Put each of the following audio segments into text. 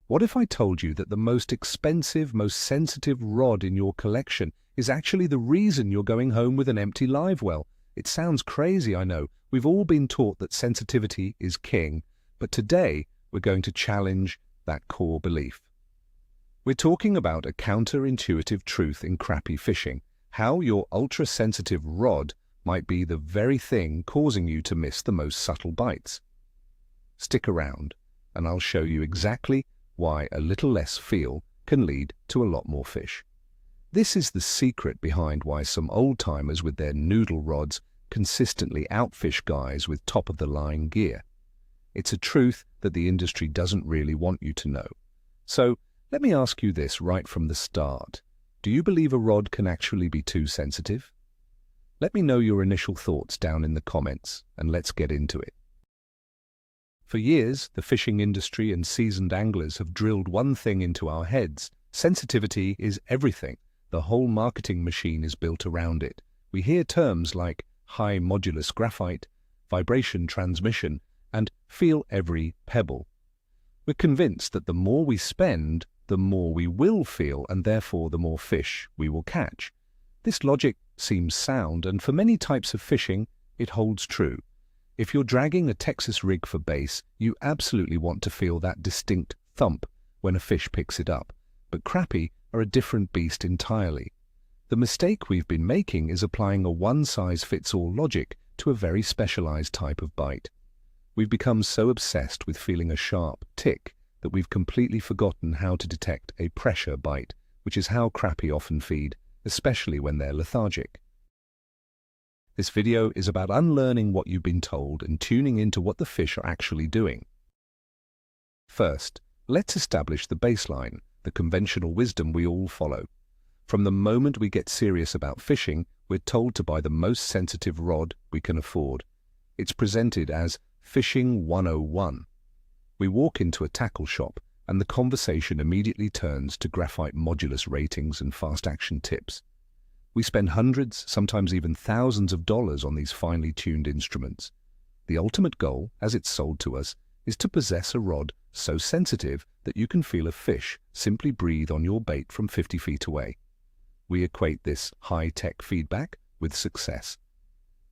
What if I told you that the most expensive, most sensitive rod in your collection is actually the reason you're going home with an empty live well? It sounds crazy, I know. We've all been taught that sensitivity is king, but today we're going to challenge that core belief. We're talking about a counterintuitive truth in crappie fishing, how your ultra-sensitive rod might be the very thing causing you to miss the most subtle bites. Stick around, and I'll show you exactly why a little less feel can lead to a lot more fish. This is the secret behind why some old-timers with their noodle rods consistently outfish guys with top-of-the-line gear. It's a truth that the industry doesn't really want you to know. So, let me ask you this right from the start. Do you believe a rod can actually be too sensitive? Let me know your initial thoughts down in the comments, and let's get into it. For years, the fishing industry and seasoned anglers have drilled one thing into our heads. Sensitivity is everything. The whole marketing machine is built around it. We hear terms like high modulus graphite, vibration transmission, and feel every pebble. We're convinced that the more we spend, the more we will feel, and therefore the more fish we will catch. This logic seems sound, and for many types of fishing, it holds true. If you're dragging a Texas rig for bass, you absolutely want to feel that distinct thump when a fish picks it up. But crappie are a different beast entirely. The mistake we've been making is applying a one-size-fits-all logic to a very specialized type of bite. We've become so obsessed with feeling a sharp tick that we've completely forgotten how to detect a pressure bite, which is how crappie often feed, especially when they're lethargic. This video is about unlearning what you've been told and tuning into what the fish are actually doing. First, let's establish the baseline, the conventional wisdom we all follow. From the moment we get serious about fishing, we're told to buy the most sensitive rod we can afford. It's presented as Fishing 101. We walk into a tackle shop, and the conversation immediately turns to graphite modulus ratings and fast-action tips. We spend hundreds, sometimes even thousands of dollars on these finely tuned instruments. The ultimate goal, as it's sold to us, is to possess a rod so sensitive that you can feel a fish simply breathe on your bait from 50 feet away. We equate this high-tech feedback with success.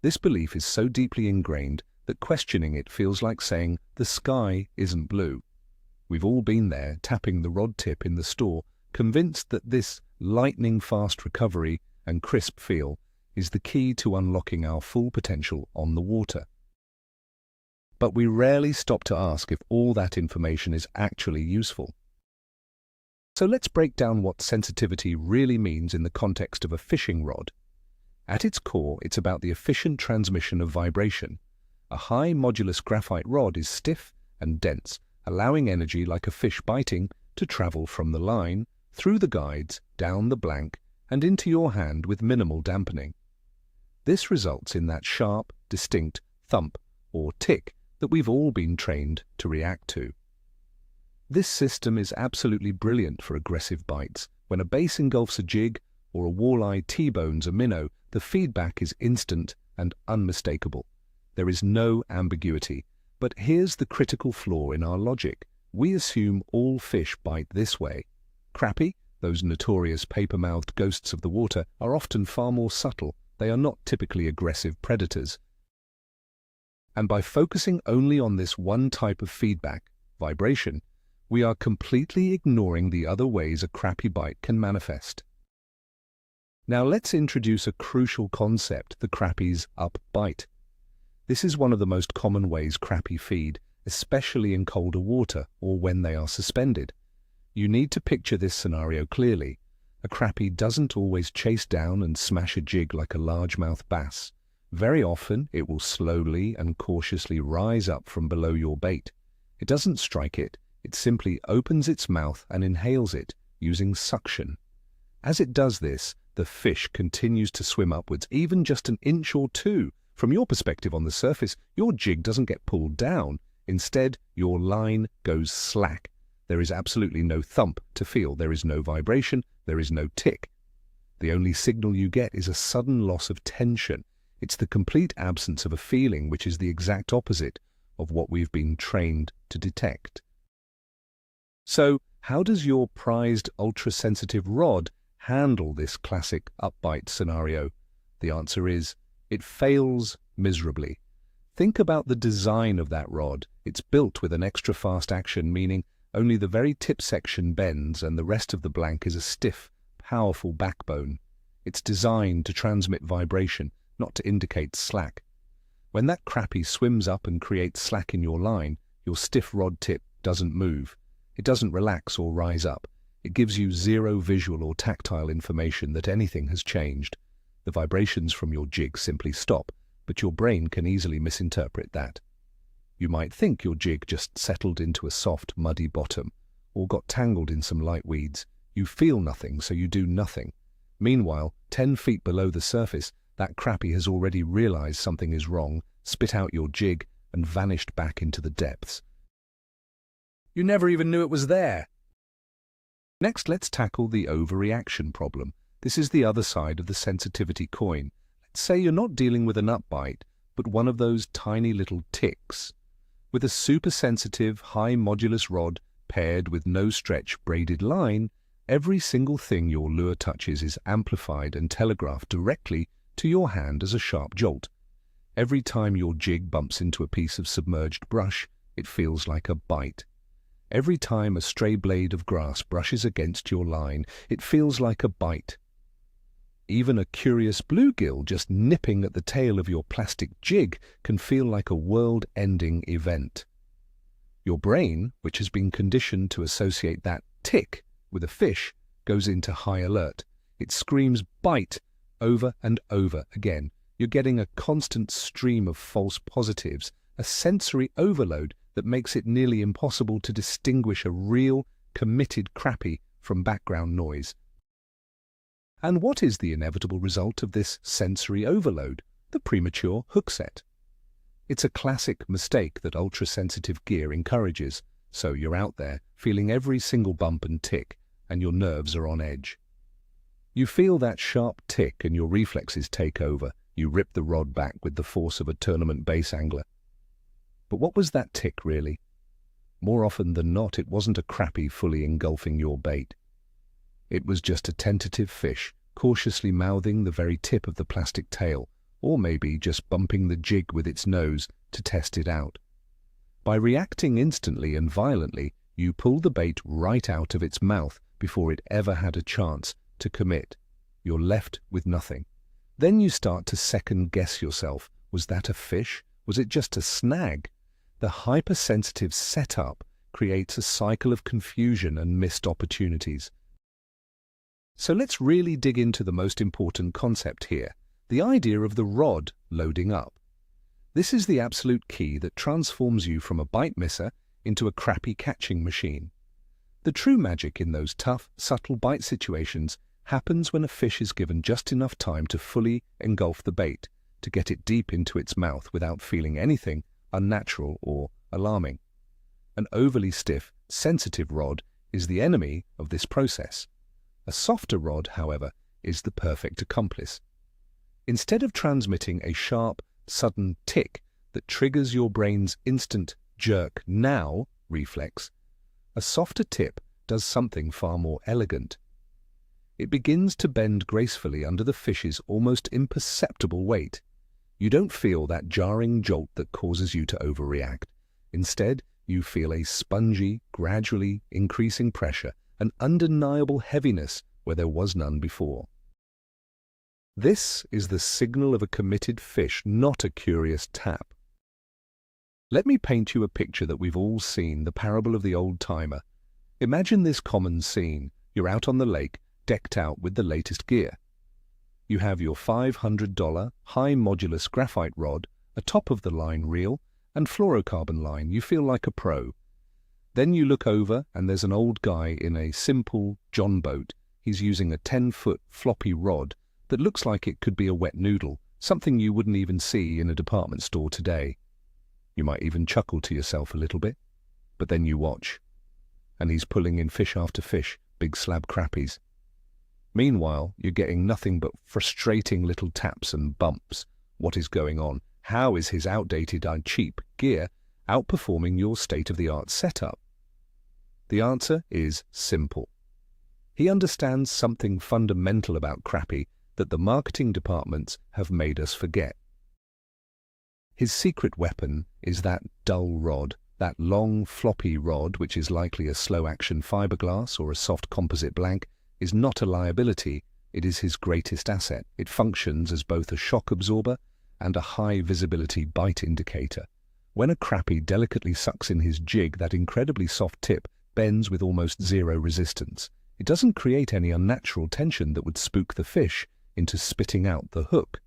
This belief is so deeply ingrained that questioning it feels like saying the sky isn't blue. We've all been there, tapping the rod tip in the store, convinced that this lightning-fast recovery and crisp feel is the key to unlocking our full potential on the water. But we rarely stop to ask if all that information is actually useful. So let's break down what sensitivity really means in the context of a fishing rod. At its core, it's about the efficient transmission of vibration. A high modulus graphite rod is stiff and dense, allowing energy like a fish biting to travel from the line, through the guides, down the blank, and into your hand with minimal dampening. This results in that sharp, distinct thump or tick that we've all been trained to react to. This system is absolutely brilliant for aggressive bites. When a bass engulfs a jig or a walleye T-bones a minnow, the feedback is instant and unmistakable. There is no ambiguity. But here's the critical flaw in our logic. We assume all fish bite this way. Crappie, those notorious paper-mouthed ghosts of the water, are often far more subtle. They are not typically aggressive predators. And by focusing only on this one type of feedback, vibration, we are completely ignoring the other ways a crappie bite can manifest. Now let's introduce a crucial concept, the crappie's up bite. This is one of the most common ways crappie feed, especially in colder water or when they are suspended. You need to picture this scenario clearly. A crappie doesn't always chase down and smash a jig like a largemouth bass. Very often, it will slowly and cautiously rise up from below your bait. It doesn't strike it, it simply opens its mouth and inhales it, using suction. As it does this, the fish continues to swim upwards, even just an inch or two. From your perspective on the surface, your jig doesn't get pulled down. Instead, your line goes slack. There is absolutely no thump to feel. There is no vibration. There is no tick. The only signal you get is a sudden loss of tension. It's the complete absence of a feeling, which is the exact opposite of what we've been trained to detect. So, how does your prized ultra-sensitive rod handle this classic upbite scenario? The answer is, it fails miserably. Think about the design of that rod. It's built with an extra fast action, meaning only the very tip section bends and the rest of the blank is a stiff, powerful backbone. It's designed to transmit vibration, not to indicate slack. When that crappie swims up and creates slack in your line, your stiff rod tip doesn't move. It doesn't relax or rise up. It gives you zero visual or tactile information that anything has changed. The vibrations from your jig simply stop, but your brain can easily misinterpret that. You might think your jig just settled into a soft, muddy bottom, or got tangled in some light weeds. You feel nothing, so you do nothing. Meanwhile, 10 feet below the surface, that crappie has already realized something is wrong, spit out your jig, and vanished back into the depths. You never even knew it was there. Next, let's tackle the overreaction problem. This is the other side of the sensitivity coin. Let's say you're not dealing with an upbite, but one of those tiny little ticks. With a super sensitive, high modulus rod paired with no stretch braided line, every single thing your lure touches is amplified and telegraphed directly to your hand as a sharp jolt. Every time your jig bumps into a piece of submerged brush, it feels like a bite. Every time a stray blade of grass brushes against your line, it feels like a bite. Even a curious bluegill just nipping at the tail of your plastic jig can feel like a world-ending event. Your brain, which has been conditioned to associate that tick with a fish, goes into high alert. It screams bite over and over again. You're getting a constant stream of false positives, a sensory overload that makes it nearly impossible to distinguish a real, committed crappie from background noise. And what is the inevitable result of this sensory overload? The premature hook set. It's a classic mistake that ultra-sensitive gear encourages, so you're out there feeling every single bump and tick, and your nerves are on edge. You feel that sharp tick and your reflexes take over. You rip the rod back with the force of a tournament bass angler. But what was that tick really? More often than not, it wasn't a crappie fully engulfing your bait. It was just a tentative fish, cautiously mouthing the very tip of the plastic tail, or maybe just bumping the jig with its nose to test it out. By reacting instantly and violently, you pull the bait right out of its mouth before it ever had a chance to commit. You're left with nothing. Then you start to second-guess yourself. Was that a fish? Was it just a snag? The hypersensitive setup creates a cycle of confusion and missed opportunities. So let's really dig into the most important concept here, the idea of the rod loading up. This is the absolute key that transforms you from a bite misser into a crappie catching machine. The true magic in those tough, subtle bite situations happens when a fish is given just enough time to fully engulf the bait, to get it deep into its mouth without feeling anything unnatural or alarming. An overly stiff, sensitive rod is the enemy of this process. A softer rod, however, is the perfect accomplice. Instead of transmitting a sharp, sudden tick that triggers your brain's instant jerk now reflex, a softer tip does something far more elegant. It begins to bend gracefully under the fish's almost imperceptible weight. You don't feel that jarring jolt that causes you to overreact. Instead, you feel a spongy, gradually increasing pressure, an undeniable heaviness where there was none before. This is the signal of a committed fish, not a curious tap. Let me paint you a picture that we've all seen, the parable of the old-timer. Imagine this common scene. You're out on the lake, decked out with the latest gear. You have your $500 high-modulus graphite rod, a top-of-the-line reel, and fluorocarbon line. You feel like a pro. Then you look over and there's an old guy in a simple john boat. He's using a 10-foot floppy rod that looks like it could be a wet noodle, something you wouldn't even see in a department store today. You might even chuckle to yourself a little bit, but then you watch, and he's pulling in fish after fish, big slab crappies. Meanwhile, you're getting nothing but frustrating little taps and bumps. What is going on? How is his outdated and cheap gear outperforming your state-of-the-art setup? The answer is simple. He understands something fundamental about Crappie that the marketing departments have made us forget. His secret weapon is that dull rod, that long, floppy rod, which is likely a slow-action fiberglass or a soft composite blank, is not a liability. It is his greatest asset. It functions as both a shock absorber and a high-visibility bite indicator. When a Crappie delicately sucks in his jig, that incredibly soft tip bends with almost zero resistance. It doesn't create any unnatural tension that would spook the fish into spitting out the hook.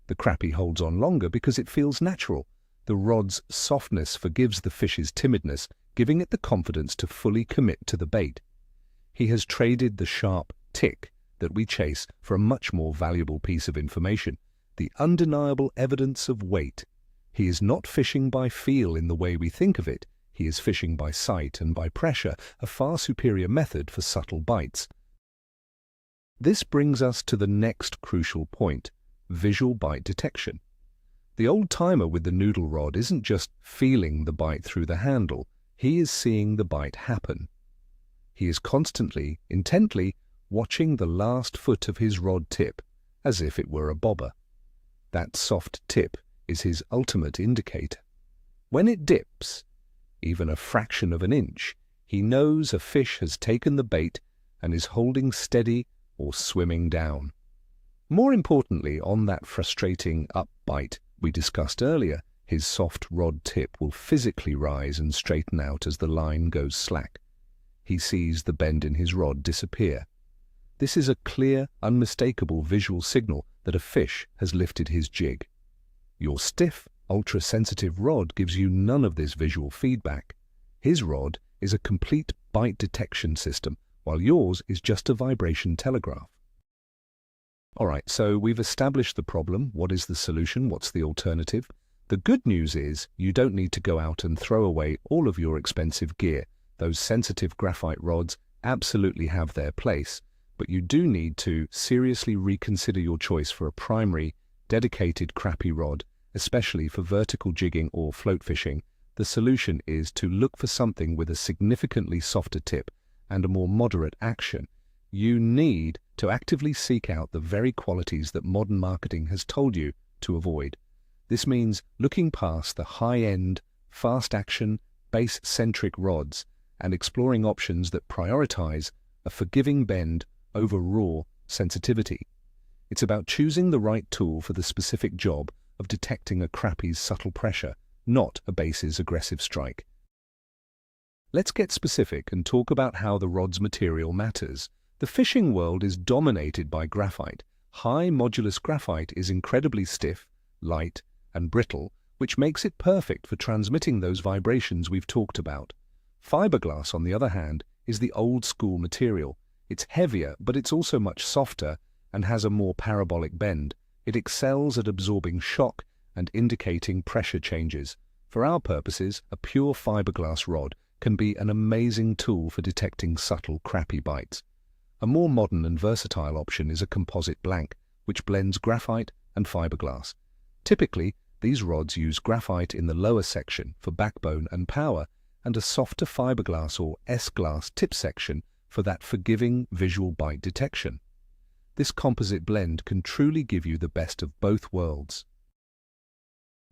The Crappie holds on longer because it feels natural. The rod's softness forgives the fish's timidness, giving it the confidence to fully commit to the bait. He has traded the sharp tick that we chase for a much more valuable piece of information, the undeniable evidence of weight. He is not fishing by feel in the way we think of it. He is fishing by sight and by pressure, a far superior method for subtle bites. This brings us to the next crucial point, visual bite detection. The old-timer with the noodle rod isn't just feeling the bite through the handle, he is seeing the bite happen. He is constantly, intently, watching the last foot of his rod tip, as if it were a bobber. That soft tip is his ultimate indicator. When it dips, even a fraction of an inch, he knows a fish has taken the bait and is holding steady or swimming down. More importantly, on that frustrating up bite we discussed earlier, his soft rod tip will physically rise and straighten out as the line goes slack. He sees the bend in his rod disappear. This is a clear, unmistakable visual signal that a fish has lifted his jig. Your stiff, ultra-sensitive rod gives you none of this visual feedback. His rod is a complete bite detection system, while yours is just a vibration telegraph. Alright, so we've established the problem. What is the solution? What's the alternative? The good news is you don't need to go out and throw away all of your expensive gear. Those sensitive graphite rods absolutely have their place, but you do need to seriously reconsider your choice for a primary, dedicated Crappie rod, especially for vertical jigging or float fishing. The solution is to look for something with a significantly softer tip and a more moderate action. You need to actively seek out the very qualities that modern marketing has told you to avoid. This means looking past the high-end, fast-action, base-centric rods and exploring options that prioritize a forgiving bend over raw sensitivity. It's about choosing the right tool for the specific job of detecting a Crappie's subtle pressure, not a base's aggressive strike. Let's get specific and talk about how the rod's material matters. The fishing world is dominated by graphite. High modulus graphite is incredibly stiff, light, and brittle, which makes it perfect for transmitting those vibrations we've talked about. Fiberglass, on the other hand, is the old-school material. It's heavier, but it's also much softer and has a more parabolic bend. It excels at absorbing shock and indicating pressure changes. For our purposes, a pure fiberglass rod can be an amazing tool for detecting subtle Crappie bites. A more modern and versatile option is a composite blank, which blends graphite and fiberglass. Typically, these rods use graphite in the lower section for backbone and power, and a softer fiberglass or S-glass tip section for that forgiving visual bite detection. This composite blend can truly give you the best of both worlds.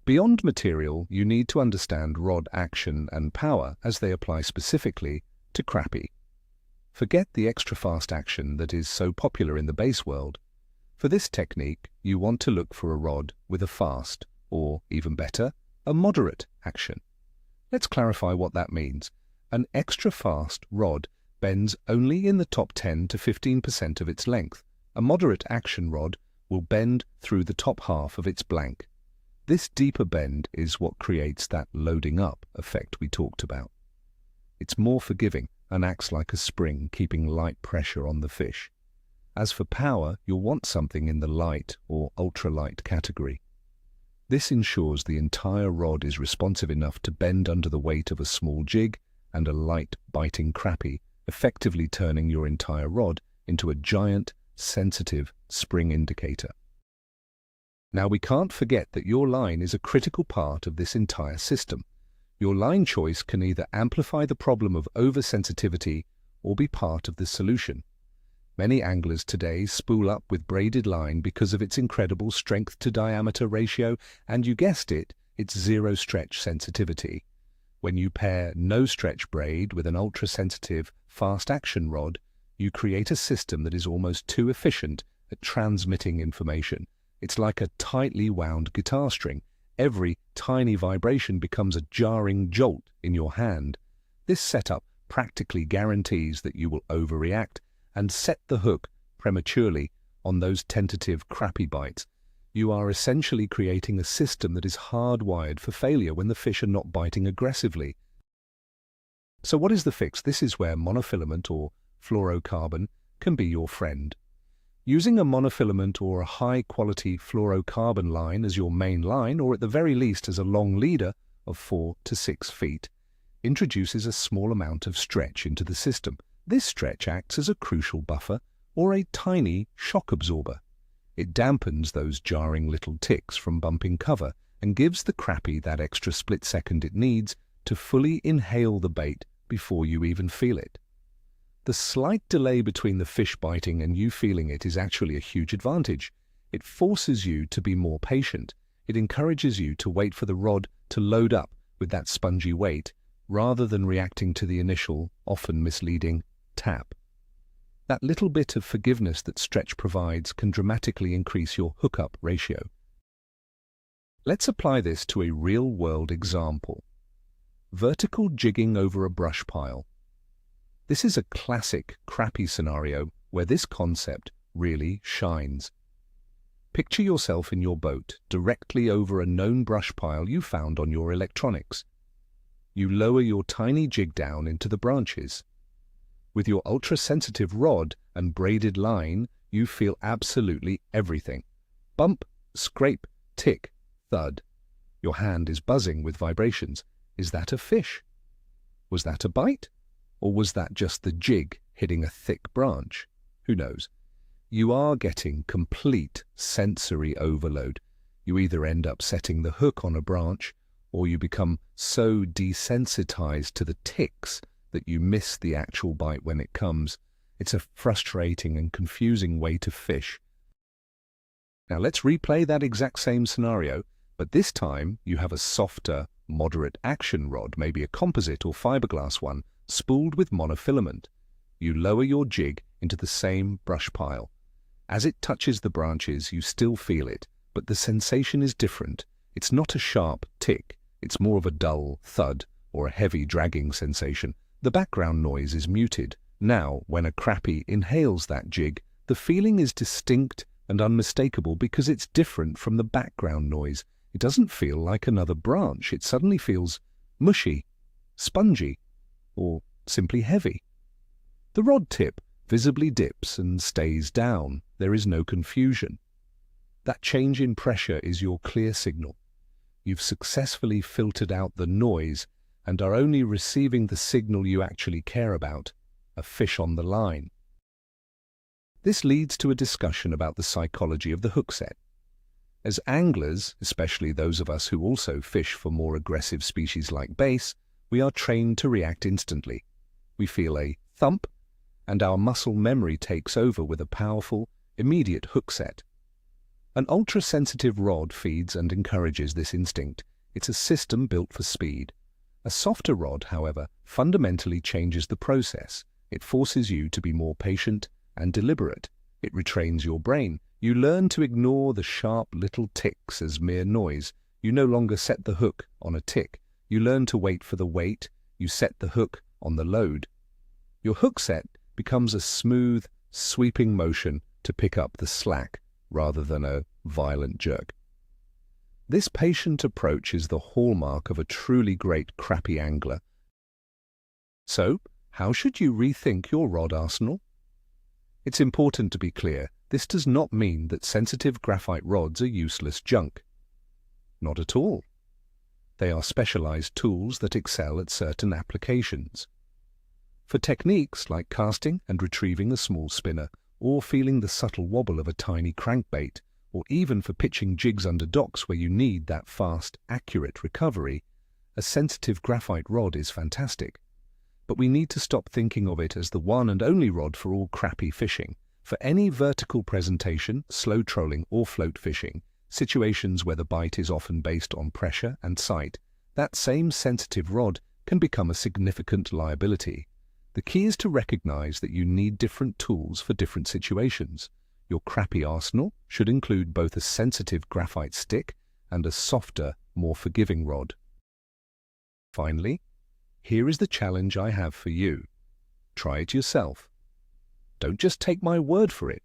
Beyond material, you need to understand rod action and power as they apply specifically to Crappie. Forget the extra-fast action that is so popular in the base world. For this technique, you want to look for a rod with a fast, or, even better, a moderate action. Let's clarify what that means. An extra-fast rod bends only in the top 10 to 15% of its length. A moderate action rod will bend through the top half of its blank. This deeper bend is what creates that loading up effect we talked about. It's more forgiving and acts like a spring, keeping light pressure on the fish. As for power, you'll want something in the light or ultralight category. This ensures the entire rod is responsive enough to bend under the weight of a small jig and a light biting Crappie, effectively turning your entire rod into a giant, sensitive spring indicator. Now, we can't forget that your line is a critical part of this entire system. Your line choice can either amplify the problem of oversensitivity or be part of the solution. Many anglers today spool up with braided line because of its incredible strength-to-diameter ratio, and you guessed it, it's zero stretch sensitivity. When you pair no-stretch braid with an ultra-sensitive, fast-action rod, you create a system that is almost too efficient at transmitting information. It's like a tightly wound guitar string. Every tiny vibration becomes a jarring jolt in your hand. This setup practically guarantees that you will overreact and set the hook prematurely on those tentative crappie bites. You are essentially creating a system that is hardwired for failure when the fish are not biting aggressively. So what is the fix? This is where monofilament or fluorocarbon can be your friend. Using a monofilament or a high-quality fluorocarbon line as your main line, or at the very least as a long leader of 4 to 6 feet, introduces a small amount of stretch into the system. This stretch acts as a crucial buffer or a tiny shock absorber. It dampens those jarring little ticks from bumping cover and gives the crappie that extra split second it needs to fully inhale the bait before you even feel it. The slight delay between the fish biting and you feeling it is actually a huge advantage. It forces you to be more patient. It encourages you to wait for the rod to load up with that spongy weight rather than reacting to the initial, often misleading, tap. That little bit of forgiveness that stretch provides can dramatically increase your hookup ratio. Let's apply this to a real-world example. Vertical jigging over a brush pile. This is a classic crappie scenario where this concept really shines. Picture yourself in your boat directly over a known brush pile you found on your electronics. You lower your tiny jig down into the branches. With your ultra-sensitive rod and braided line, you feel absolutely everything. Bump, scrape, tick, thud. Your hand is buzzing with vibrations. Is that a fish? Was that a bite? Or was that just the jig hitting a thick branch? Who knows? You are getting complete sensory overload. You either end up setting the hook on a branch, or you become so desensitized to the ticks that you miss the actual bite when it comes. It's a frustrating and confusing way to fish. Now let's replay that exact same scenario, but this time you have a softer, moderate action rod, maybe a composite or fiberglass one, spooled with monofilament. You lower your jig into the same brush pile. As it touches the branches, you still feel it, but the sensation is different. It's not a sharp tick, it's more of a dull thud or a heavy dragging sensation. The background noise is muted. Now, when a crappie inhales that jig, the feeling is distinct and unmistakable because it's different from the background noise. It doesn't feel like another branch. It suddenly feels mushy, spongy, or simply heavy. The rod tip visibly dips and stays down. There is no confusion. That change in pressure is your clear signal. You've successfully filtered out the noise and are only receiving the signal you actually care about, a fish on the line. This leads to a discussion about the psychology of the hook set. As anglers, especially those of us who also fish for more aggressive species like bass, we are trained to react instantly. We feel a thump, and our muscle memory takes over with a powerful, immediate hook set. An ultra-sensitive rod feeds and encourages this instinct. It's a system built for speed. A softer rod, however, fundamentally changes the process. It forces you to be more patient and deliberate. It retrains your brain. You learn to ignore the sharp little ticks as mere noise. You no longer set the hook on a tick. You learn to wait for the weight. You set the hook on the load. Your hook set becomes a smooth, sweeping motion to pick up the slack rather than a violent jerk. This patient approach is the hallmark of a truly great crappie angler. So, how should you rethink your rod arsenal? It's important to be clear, this does not mean that sensitive graphite rods are useless junk. Not at all. They are specialized tools that excel at certain applications. For techniques like casting and retrieving a small spinner, or feeling the subtle wobble of a tiny crankbait, or even for pitching jigs under docks where you need that fast, accurate recovery, a sensitive graphite rod is fantastic. But we need to stop thinking of it as the one and only rod for all crappie fishing. For any vertical presentation, slow trolling or float fishing, situations where the bite is often based on pressure and sight, that same sensitive rod can become a significant liability. The key is to recognize that you need different tools for different situations. Your crappie arsenal should include both a sensitive graphite stick and a softer, more forgiving rod. Finally, here is the challenge I have for you. Try it yourself. Don't just take my word for it.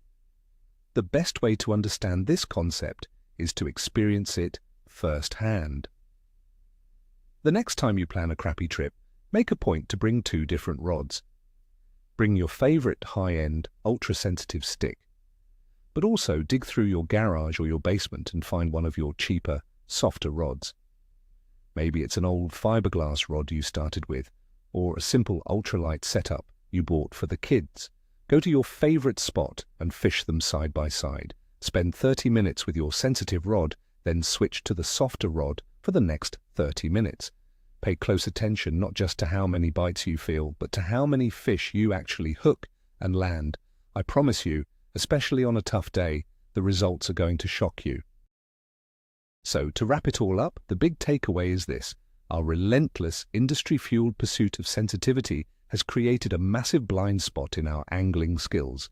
The best way to understand this concept is to experience it firsthand. The next time you plan a crappie trip, make a point to bring 2 different rods. Bring your favorite high-end, ultra-sensitive stick, but also dig through your garage or your basement and find one of your cheaper, softer rods. Maybe it's an old fiberglass rod you started with, or a simple ultralight setup you bought for the kids. Go to your favorite spot and fish them side by side. Spend 30 minutes with your sensitive rod, then switch to the softer rod for the next 30 minutes. Pay close attention not just to how many bites you feel, but to how many fish you actually hook and land. I promise you, especially on a tough day, the results are going to shock you. So, to wrap it all up, the big takeaway is this: our relentless, industry-fueled pursuit of sensitivity has created a massive blind spot in our angling skills.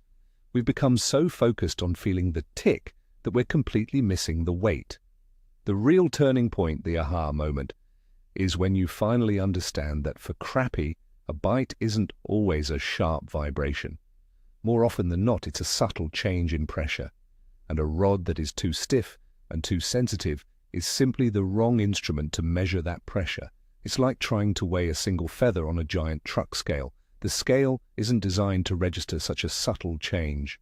We've become so focused on feeling the tick that we're completely missing the weight. The real turning point, the aha moment, is when you finally understand that for crappie, a bite isn't always a sharp vibration. More often than not, it's a subtle change in pressure, and a rod that is too stiff and too sensitive is simply the wrong instrument to measure that pressure. It's like trying to weigh a single feather on a giant truck scale. The scale isn't designed to register such a subtle change.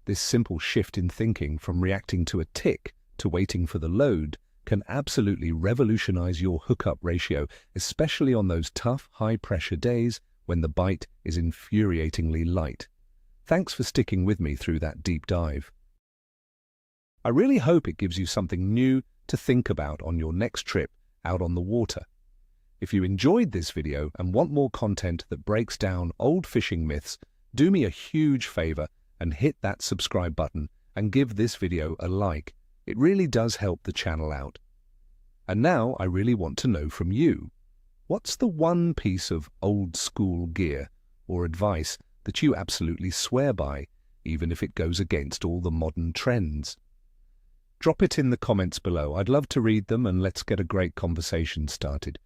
This simple shift in thinking from reacting to a tick to waiting for the load can absolutely revolutionize your hookup ratio, especially on those tough, high-pressure days when the bite is infuriatingly light. Thanks for sticking with me through that deep dive. I really hope it gives you something new to think about on your next trip out on the water. If you enjoyed this video and want more content that breaks down old fishing myths, do me a huge favor and hit that subscribe button and give this video a like. It really does help the channel out. And now I really want to know from you. What's the one piece of old school gear or advice that you absolutely swear by, even if it goes against all the modern trends? Drop it in the comments below. I'd love to read them, and let's get a great conversation started.